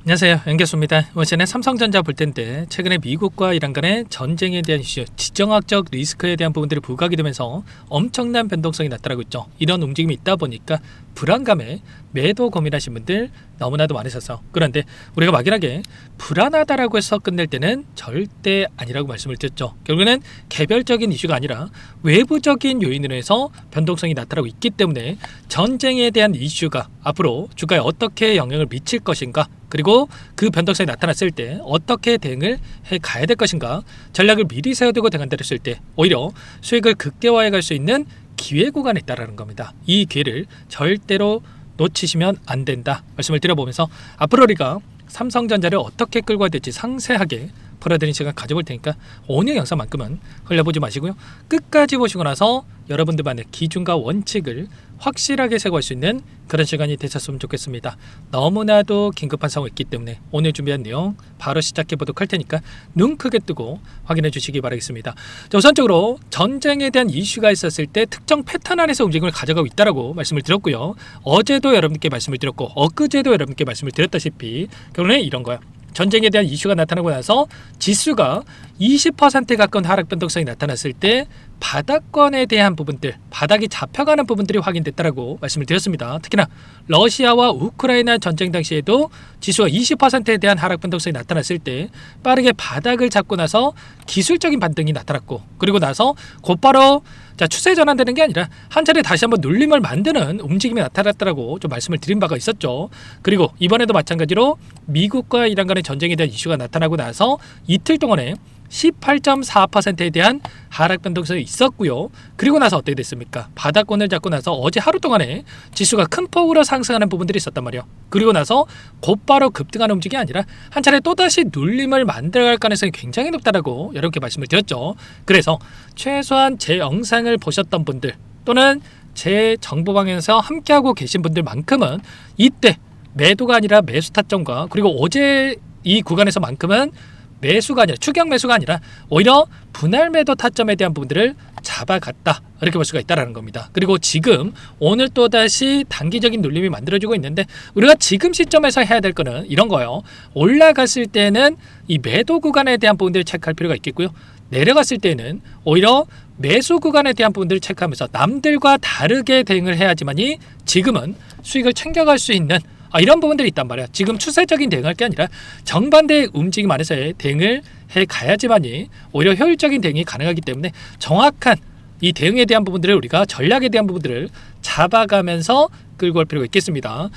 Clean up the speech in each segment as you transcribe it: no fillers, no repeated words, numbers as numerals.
안녕하세요, 연결소입니다. 이번 시간에 삼성전자 볼 텐데 최근에 미국과 이란 간의 전쟁에 대한 이슈, 지정학적 리스크에 대한 부분들이 부각이 되면서 엄청난 변동성이 나타나고 있죠. 이런 움직임이 있다 보니까 불안감에 매도 고민하신 분들 너무나도 많으셨어요. 그런데 우리가 막연하게 불안하다라고 해서 끝낼 때는 절대 아니라고 말씀을 드렸죠. 결국에는 개별적인 이슈가 아니라 외부적인 요인으로 해서 변동성이 나타나고 있기 때문에 전쟁에 대한 이슈가 앞으로 주가에 어떻게 영향을 미칠 것인가, 그리고 그 변동성이 나타났을 때 어떻게 대응을 해 가야 될 것인가, 전략을 미리 세워두고 대응한다 했을 때 오히려 수익을 극대화해 갈 수 있는 기회 구간에 있다라는 겁니다. 이 기회를 절대로 놓치시면 안 된다 말씀을 드려보면서 앞으로 우리가 삼성전자를 어떻게 끌고 가야 될지 상세하게 풀어드리는 시간 가져볼 테니까 오늘 영상만큼은 흘려보지 마시고요, 끝까지 보시고 나서 여러분들만의 기준과 원칙을 확실하게 세워갈 수 있는 그런 시간이 되셨으면 좋겠습니다. 너무나도 긴급한 상황이 있기 때문에 오늘 준비한 내용 바로 시작해 보도록 할 테니까 눈 크게 뜨고 확인해 주시기 바라겠습니다. 자, 우선적으로 전쟁에 대한 이슈가 있었을 때 특정 패턴 안에서 움직임을 가져가고 있다라고 말씀을 드렸고요, 어제도 여러분께 말씀을 드렸고 엊그제도 여러분께 말씀을 드렸다시피 결론은 이런 거야. 전쟁에 대한 이슈가 나타나고 나서 지수가 20% 가까운 하락 변동성이 나타났을 때 바닥권에 대한 부분들, 바닥이 잡혀가는 부분들이 확인됐다라고 말씀을 드렸습니다. 특히나 러시아와 우크라이나 전쟁 당시에도 지수가 20%에 대한 하락 변동성이 나타났을 때 빠르게 바닥을 잡고 나서 기술적인 반등이 나타났고, 그리고 나서 곧바로 추세 전환되는 게 아니라 한 차례 다시 한번 눌림을 만드는 움직임이 나타났다라고 좀 말씀을 드린 바가 있었죠. 그리고 이번에도 마찬가지로 미국과 이란 간의 전쟁에 대한 이슈가 나타나고 나서 이틀 동안에 18.4%에 대한 하락 변동성이 있었고요. 그리고 나서 어떻게 됐습니까? 바닥권을 잡고 나서 어제 하루 동안에 지수가 큰 폭으로 상승하는 부분들이 있었단 말이에요. 그리고 나서 곧바로 급등하는 움직임이 아니라 한 차례 또다시 눌림을 만들어갈 가능성이 굉장히 높다라고 여러분께 말씀을 드렸죠. 그래서 최소한 제 영상을 보셨던 분들 또는 제 정보 방에서 함께하고 계신 분들만큼은 이때 매도가 아니라 매수 타점과, 그리고 어제 이 구간에서만큼은 매수가 아니라 추격 매수가 아니라 오히려 분할 매도 타점에 대한 부분들을 잡아갔다, 이렇게 볼 수가 있다는 겁니다. 그리고 지금 오늘 또다시 단기적인 눌림이 만들어지고 있는데 우리가 지금 시점에서 해야 될 거는 이런 거예요. 올라갔을 때는 이 매도 구간에 대한 부분들을 체크할 필요가 있겠고요, 내려갔을 때는 오히려 매수 구간에 대한 부분들을 체크하면서 남들과 다르게 대응을 해야지만이 지금은 수익을 챙겨갈 수 있는 이런 부분들이 있단 말이야. 지금 추세적인 대응할 게 아니라 정반대의 움직임 안에서의 대응을 해가야지만이 오히려 효율적인 대응이 가능하기 때문에 정확한 이 대응에 대한 부분들을, 우리가 전략에 대한 부분들을 잡아가면서 끌고 올 필요가 있겠습니다.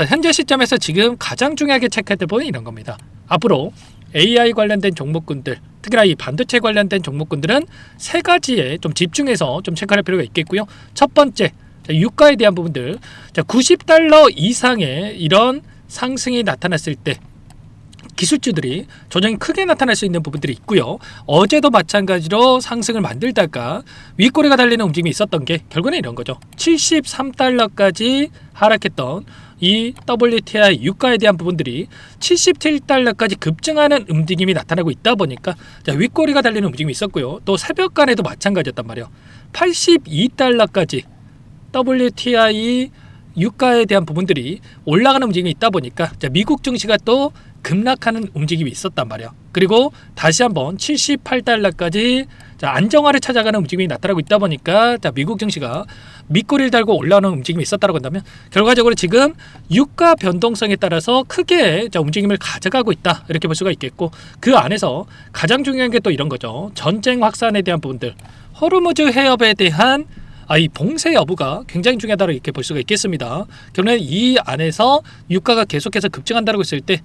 현재 시점에서 지금 가장 중요하게 체크해야 될 부분은 이런 겁니다. 앞으로 AI 관련된 종목군들, 특히나 이 반도체 관련된 종목군들은 세 가지에 좀 집중해서 좀 체크할 필요가 있겠고요. 첫 번째, 유가에 대한 부분들, $90 이상의 이런 상승이 나타났을 때 기술주들이 조정이 크게 나타날 수 있는 부분들이 있고요. 어제도 마찬가지로 상승을 만들다가 윗꼬리가 달리는 움직임이 있었던 게 결국은 이런 거죠. $73까지 하락했던 이 WTI 유가에 대한 부분들이 $77까지 급증하는 움직임이 나타나고 있다 보니까 윗꼬리가 달리는 움직임이 있었고요. 또 새벽간에도 마찬가지였단 말이에요. $82까지 WTI 유가에 대한 부분들이 올라가는 움직임이 있다 보니까 미국 증시가 또 급락하는 움직임이 있었단 말이에요. 그리고 다시 한번 $78까지 안정화를 찾아가는 움직임이 나타나고 있다 보니까 미국 증시가 밑꼬리를 달고 올라오는 움직임이 있었다고 한다면 결과적으로 지금 유가 변동성에 따라서 크게 움직임을 가져가고 있다, 이렇게 볼 수가 있겠고, 그 안에서 가장 중요한 게 또 이런 거죠. 전쟁 확산에 대한 부분들, 호르무즈 해협에 대한 이 봉쇄 여부가 굉장히 중요하다고 이렇게 볼 수가 있겠습니다. 결국엔 이 안에서 유가가 계속해서 급증한다고 했을 때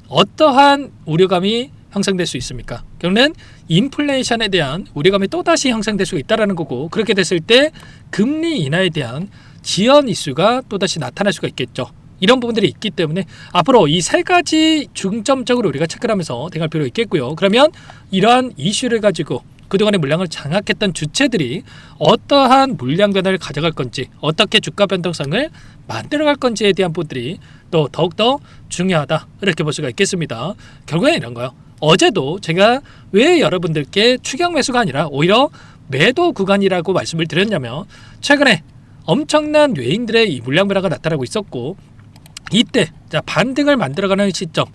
어떠한 우려감이 형성될 수 있습니까? 결국엔 인플레이션에 대한 우려감이 또다시 형성될 수가 있다는 거고, 그렇게 됐을 때 금리 인하에 대한 지연 이슈가 또다시 나타날 수가 있겠죠. 이런 부분들이 있기 때문에 앞으로 이 세 가지 중점적으로 우리가 체크를 하면서 대응할 필요가 있겠고요. 그러면 이러한 이슈를 가지고 그동안의 물량을 장악했던 주체들이 어떠한 물량 변화를 가져갈 건지, 어떻게 주가 변동성을 만들어갈 건지에 대한 부분들이 또 더욱더 중요하다, 이렇게 볼 수가 있겠습니다. 결국엔 이런 거예요. 어제도 제가 왜 여러분들께 추격 매수가 아니라 오히려 매도 구간이라고 말씀을 드렸냐면, 최근에 엄청난 외인들의 이 물량 변화가 나타나고 있었고, 이때 자 반등을 만들어가는 시점,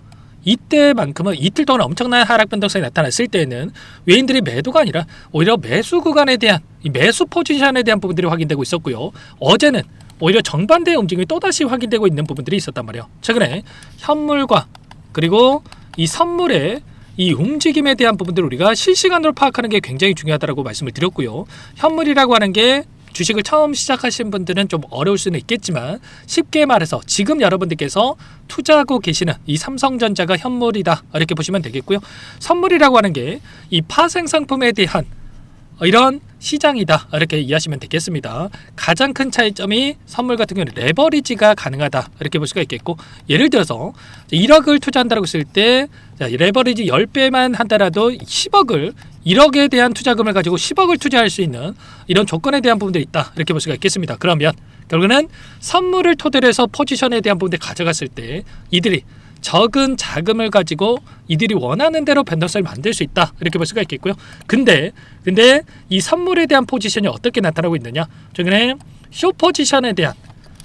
이때만큼은 이틀 동안 엄청난 하락 변동성이 나타났을 때에는 외인들이 매도가 아니라 오히려 매수 구간에 대한 이 매수 포지션에 대한 부분들이 확인되고 있었고요. 어제는 오히려 정반대의 움직임이 또다시 확인되고 있는 부분들이 있었단 말이에요. 최근에 현물과 그리고 이 선물의 이 움직임에 대한 부분들을 우리가 실시간으로 파악하는 게 굉장히 중요하다고 말씀을 드렸고요. 현물이라고 하는 게 주식을 처음 시작하신 분들은 좀 어려울 수는 있겠지만 쉽게 말해서 지금 여러분들께서 투자하고 계시는 이 삼성전자가 현물이다 이렇게 보시면 되겠고요. 선물이라고 하는 게 이 파생 상품에 대한 이런 시장이다 이렇게 이해하시면 되겠습니다. 가장 큰 차이점이 선물 같은 경우는 레버리지가 가능하다 이렇게 볼 수가 있겠고, 예를 들어서 1억을 투자한다고 했을 때 레버리지 10배만 한다라도 10억을 1억에 대한 투자금을 가지고 10억을 투자할 수 있는 이런 조건에 대한 부분들이 있다 이렇게 볼 수가 있겠습니다. 그러면 결국은 선물을 토대로 해서 포지션에 대한 부분들 가져갔을 때 이들이 적은 자금을 가지고 이들이 원하는 대로 변동성을 만들 수 있다 이렇게 볼 수가 있겠고요. 근데 이 선물에 대한 포지션이 어떻게 나타나고 있느냐, 최근에 쇼 포지션에 대한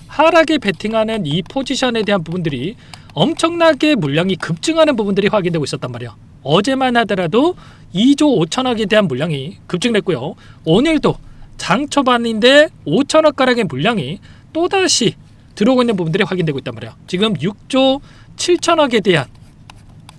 하락에 베팅하는 이 포지션에 대한 부분들이 엄청나게 물량이 급증하는 부분들이 확인되고 있었단 말이에요. 어제만 하더라도 2조 5천억에 대한 물량이 급증됐고요. 오늘도 장 초반인데 5천억 가량의 물량이 또다시 들어오고 있는 부분들이 확인되고 있단 말이에요. 지금 6조 7천억에 대한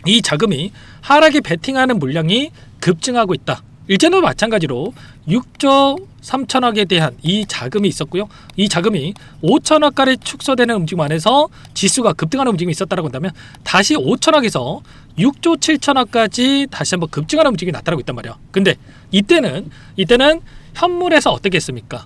이 자금이 하락에 베팅하는 물량이 급증하고 있다. 일전도 마찬가지로 6조 3천억에 대한 이 자금이 있었고요. 이 자금이 5천억가량 축소되는 움직임 안에서 지수가 급등하는 움직임이 있었다고 한다면 다시 5천억에서 6조 7천억까지 다시 한번 급증하는 움직임이 나타나고 있단 말이에요. 근데 이때는 현물에서 어떻게 했습니까?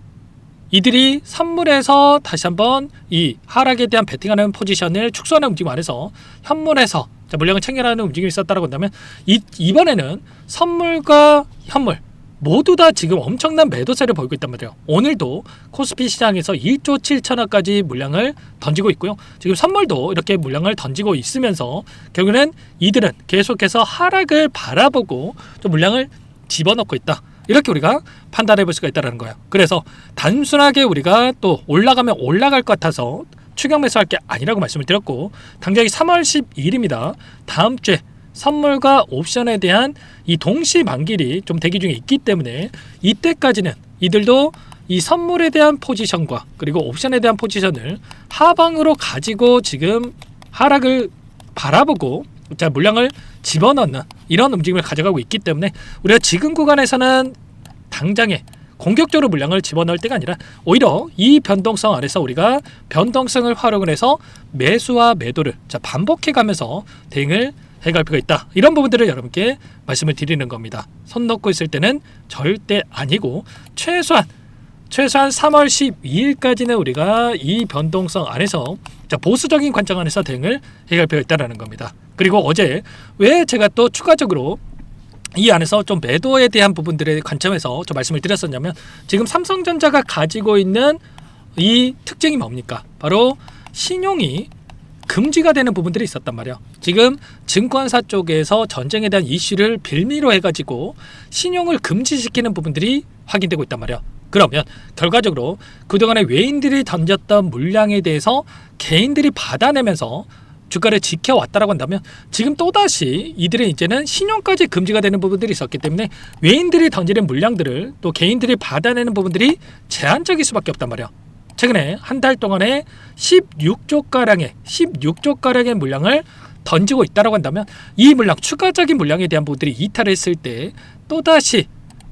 이들이 선물에서 다시 한번 이 하락에 대한 베팅하는 포지션을 축소하는 움직임 안에서 현물에서 물량을 챙겨나가는 움직임이 있었다고 한다면 이번에는 선물과 현물 모두 다 지금 엄청난 매도세를 보이고 있단 말이에요. 오늘도 코스피 시장에서 1조 7천억까지 물량을 던지고 있고요. 지금 선물도 이렇게 물량을 던지고 있으면서 결국에는 이들은 계속해서 하락을 바라보고 좀 물량을 집어넣고 있다. 이렇게 우리가 판단해 볼 수가 있다는 거예요. 그래서 단순하게 우리가 또 올라가면 올라갈 것 같아서 추격 매수할 게 아니라고 말씀을 드렸고, 당장이 3월 12일입니다. 다음 주에 선물과 옵션에 대한 이 동시 만기일이 좀 대기 중에 있기 때문에 이때까지는 이들도 이 선물에 대한 포지션과 그리고 옵션에 대한 포지션을 하방으로 가지고 지금 하락을 바라보고 물량을 집어넣는 이런 움직임을 가져가고 있기 때문에 우리가 지금 구간에서는 당장에 공격적으로 물량을 집어넣을 때가 아니라 오히려 이 변동성 아래서 우리가 변동성을 활용을 해서 매수와 매도를 반복해 가면서 대응을 해갈 필요가 있다. 이런 부분들을 여러분께 말씀을 드리는 겁니다. 손 놓고 있을 때는 절대 아니고 최소한 3월 12일까지는 우리가 이 변동성 안에서 보수적인 관점 안에서 대응을 해갈 필요가 있다는 겁니다. 그리고 어제 왜 제가 또 추가적으로 이 안에서 좀 매도에 대한 부분들의 관점에서 좀 말씀을 드렸었냐면, 지금 삼성전자가 가지고 있는 이 특징이 뭡니까? 바로 신용이 금지가 되는 부분들이 있었단 말이에요. 지금 증권사 쪽에서 전쟁에 대한 이슈를 빌미로 해가지고 신용을 금지시키는 부분들이 확인되고 있단 말이에요. 그러면 결과적으로 그동안에 외인들이 던졌던 물량에 대해서 개인들이 받아내면서 주가를 지켜왔다라고 한다면 지금 또다시 이들은 이제는 신용까지 금지가 되는 부분들이 있었기 때문에 외인들이 던지는 물량들을 또 개인들이 받아내는 부분들이 제한적일 수밖에 없단 말이에요. 최근에 한 달 동안에 16조가량의 물량을 던지고 있다라고 한다면 이 물량, 추가적인 물량에 대한 부분들이 이탈을 했을 때 또다시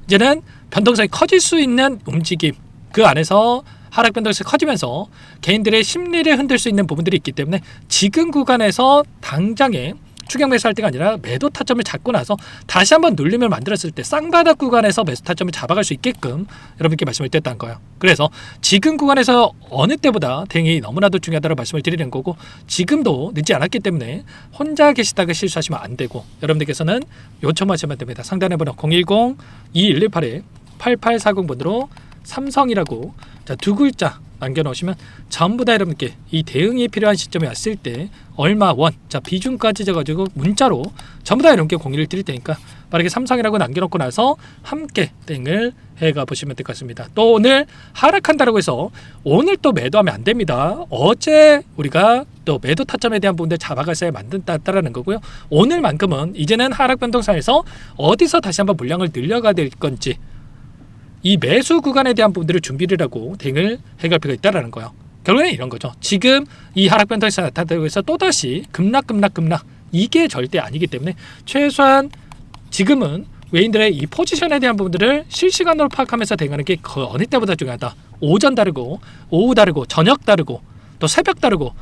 이제는 변동성이 커질 수 있는 움직임, 그 안에서 하락 변동성이 커지면서 개인들의 심리를 흔들 수 있는 부분들이 있기 때문에 지금 구간에서 당장에 추격 매수할 때가 아니라 매도 타점을 잡고 나서 다시 한번 눌림을 만들었을 때 쌍바닥 구간에서 매수 타점을 잡아갈 수 있게끔 여러분께 말씀을 드렸다는 거예요. 그래서 지금 구간에서 어느 때보다 대응이 너무나도 중요하다고 말씀을 드리는 거고, 지금도 늦지 않았기 때문에 혼자 계시다가 실수하시면 안 되고 여러분들께서는 요청하시면 됩니다. 상단에 번호 010-2118-8840번으로 삼성이라고 두 글자 남겨놓으시면 전부 다 여러분께 이 대응이 필요한 시점이 왔을 때 얼마 원, 비중까지 적어가지고 문자로 전부 다 여러분께 공유를 드릴 테니까 빠르게 삼성이라고 남겨놓고 나서 함께 땡을 해가 보시면 될 것 같습니다. 또 오늘 하락한다고 해서 오늘 또 매도하면 안 됩니다. 어제 우리가 또 매도 타점에 대한 부분들 잡아가서야 만든다라는 거고요. 오늘만큼은 이제는 하락 변동사에서 어디서 다시 한번 물량을 늘려가야 될 건지 이 매수 구간에 대한 부분들을 준비를 하고 땡을 해갈 필요가 있다라는 거예요. 결국에는 이런 거죠. 지금 이 하락 변동사 나타나고 해서 또다시 급락 이게 절대 아니기 때문에 최소한 지금은 외인들의 이 포지션에 대한 부분들을 실시간으로 파악하면서 대응하는 게 거의 어느 때보다 중요하다. 오전 다르고 오후 다르고 저녁 다르고 또 새벽 다르고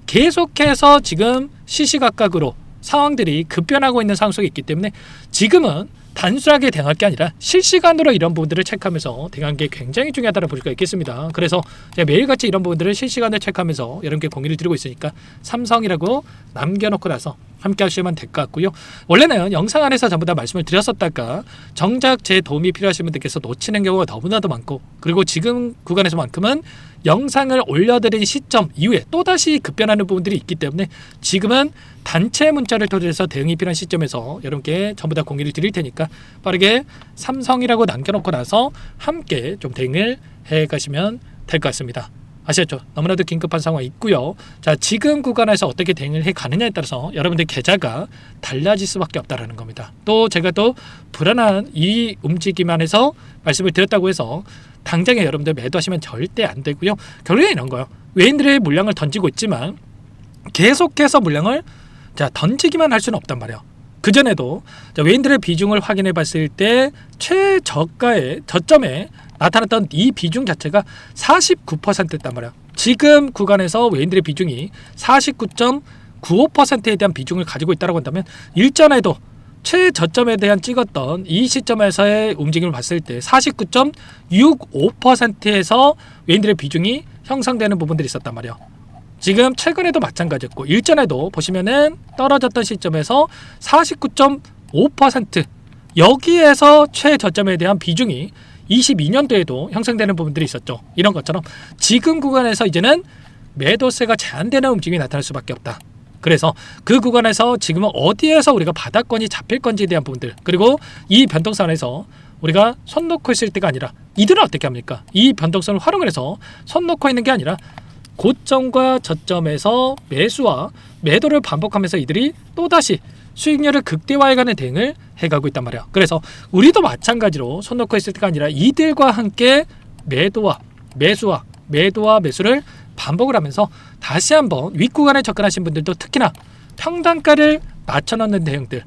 계속해서 지금 시시각각으로 상황들이 급변하고 있는 상황 속에 있기 때문에 지금은 단순하게 대응할 게 아니라 실시간으로 이런 부분들을 체크하면서 대응하는 게 굉장히 중요하다고 볼 수가 있겠습니다. 그래서 제가 매일같이 이런 부분들을 실시간으로 체크하면서 여러분께 공유를 드리고 있으니까 삼성이라고 남겨놓고 나서 함께 하시면 될 것 같고요. 원래는 영상 안에서 전부 다 말씀을 드렸었다가 정작 제 도움이 필요하신 분들께서 놓치는 경우가 너무나도 많고 그리고 지금 구간에서만큼은 영상을 올려드린 시점 이후에 또다시 급변하는 부분들이 있기 때문에 지금은 단체 문자를 통해서 대응이 필요한 시점에서 여러분께 전부 다 공유를 드릴 테니까 빠르게 삼성이라고 남겨놓고 나서 함께 좀 대응을 해가시면 될 것 같습니다. 아시겠죠? 너무나도 긴급한 상황이 있고요. 자, 지금 구간에서 어떻게 대응을 해가느냐에 따라서 여러분들 계좌가 달라질 수밖에 없다라는 겁니다. 또 제가 또 불안한 이 움직임 안에서 말씀을 드렸다고 해서 당장에 여러분들 매도하시면 절대 안 되고요. 결국에 이런 거예요. 외인들의 물량을 던지고 있지만 계속해서 물량을 던지기만 할 수는 없단 말이에요. 그전에도 외인들의 비중을 확인해 봤을 때 최저가의 저점에 나타났던 이 비중 자체가 49%였단 말이에요. 지금 구간에서 외인들의 비중이 49.95%에 대한 비중을 가지고 있다고 한다면 일전에도 최저점에 대한 찍었던 이 시점에서의 움직임을 봤을 때 49.65%에서 외인들의 비중이 형성되는 부분들이 있었단 말이에요. 지금 최근에도 마찬가지였고 일전에도 보시면은 떨어졌던 시점에서 49.5% 여기에서 최저점에 대한 비중이 22년도에도 형성되는 부분들이 있었죠. 이런 것처럼 지금 구간에서 이제는 매도세가 제한되는 움직임이 나타날 수밖에 없다. 그래서 그 구간에서 지금은 어디에서 우리가 바닥권이 잡힐 건지에 대한 부분들 그리고 이 변동선에서 우리가 손 놓고 있을 때가 아니라 이들은 어떻게 합니까? 이 변동선을 활용을 해서 손 놓고 있는 게 아니라 고점과 저점에서 매수와 매도를 반복하면서 이들이 또다시 수익률을 극대화해가는 대응을 해가고 있단 말이야. 그래서 우리도 마찬가지로 손 놓고 있을 때가 아니라 이들과 함께 매도와 매수와 매도와 매수를 반복을 하면서 다시 한번 윗구간에 접근하신 분들도 특히나 평단가를 맞춰놓는 대응들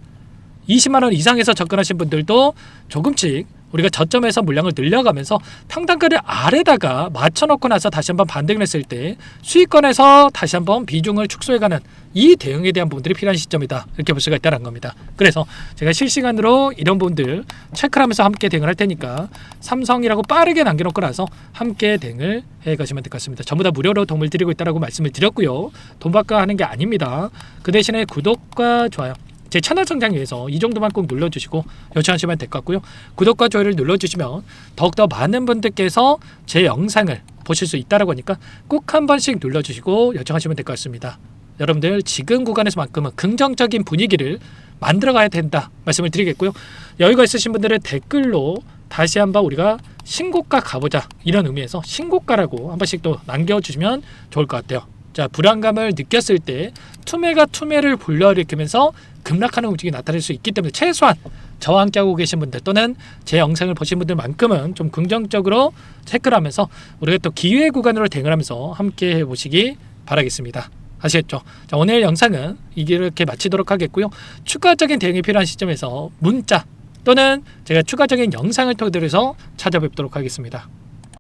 20만원 이상에서 접근하신 분들도 조금씩 우리가 저점에서 물량을 늘려가면서 평단가를 아래다가 맞춰놓고 나서 다시 한번 반등을 했을 때 수익권에서 다시 한번 비중을 축소해가는 이 대응에 대한 부분들이 필요한 시점이다. 이렇게 볼 수가 있다는 겁니다. 그래서 제가 실시간으로 이런 부분들 체크를 하면서 함께 대응을 할 테니까 삼성이라고 빠르게 남겨놓고 나서 함께 대응을 해가시면 될 것 같습니다. 전부 다 무료로 도움을 드리고 있다고 말씀을 드렸고요. 돈 받고 하는 게 아닙니다. 그 대신에 구독과 좋아요 제 채널 성장 위해서 이 정도만 꼭 눌러주시고 요청하시면 될 것 같고요. 구독과 좋아요를 눌러주시면 더욱더 많은 분들께서 제 영상을 보실 수 있다고 하니까 꼭 한 번씩 눌러주시고 요청하시면 될 것 같습니다. 여러분들 지금 구간에서만큼은 긍정적인 분위기를 만들어가야 된다 말씀을 드리겠고요. 여유가 있으신 분들은 댓글로 다시 한번 우리가 신고가 가보자 이런 의미에서 신고가라고 한 번씩 또 남겨주시면 좋을 것 같아요. 자, 불안감을 느꼈을 때 투매가 투매를 불러일으키면서 급락하는 움직임이 나타날 수 있기 때문에 최소한 저와 함께하고 계신 분들 또는 제 영상을 보신 분들만큼은 좀 긍정적으로 체크를 하면서 우리가 또 기회 구간으로 대응을 하면서 함께 해보시기 바라겠습니다. 아시겠죠? 자, 오늘 영상은 이렇게 마치도록 하겠고요. 추가적인 대응이 필요한 시점에서 문자 또는 제가 추가적인 영상을 통해서 찾아뵙도록 하겠습니다.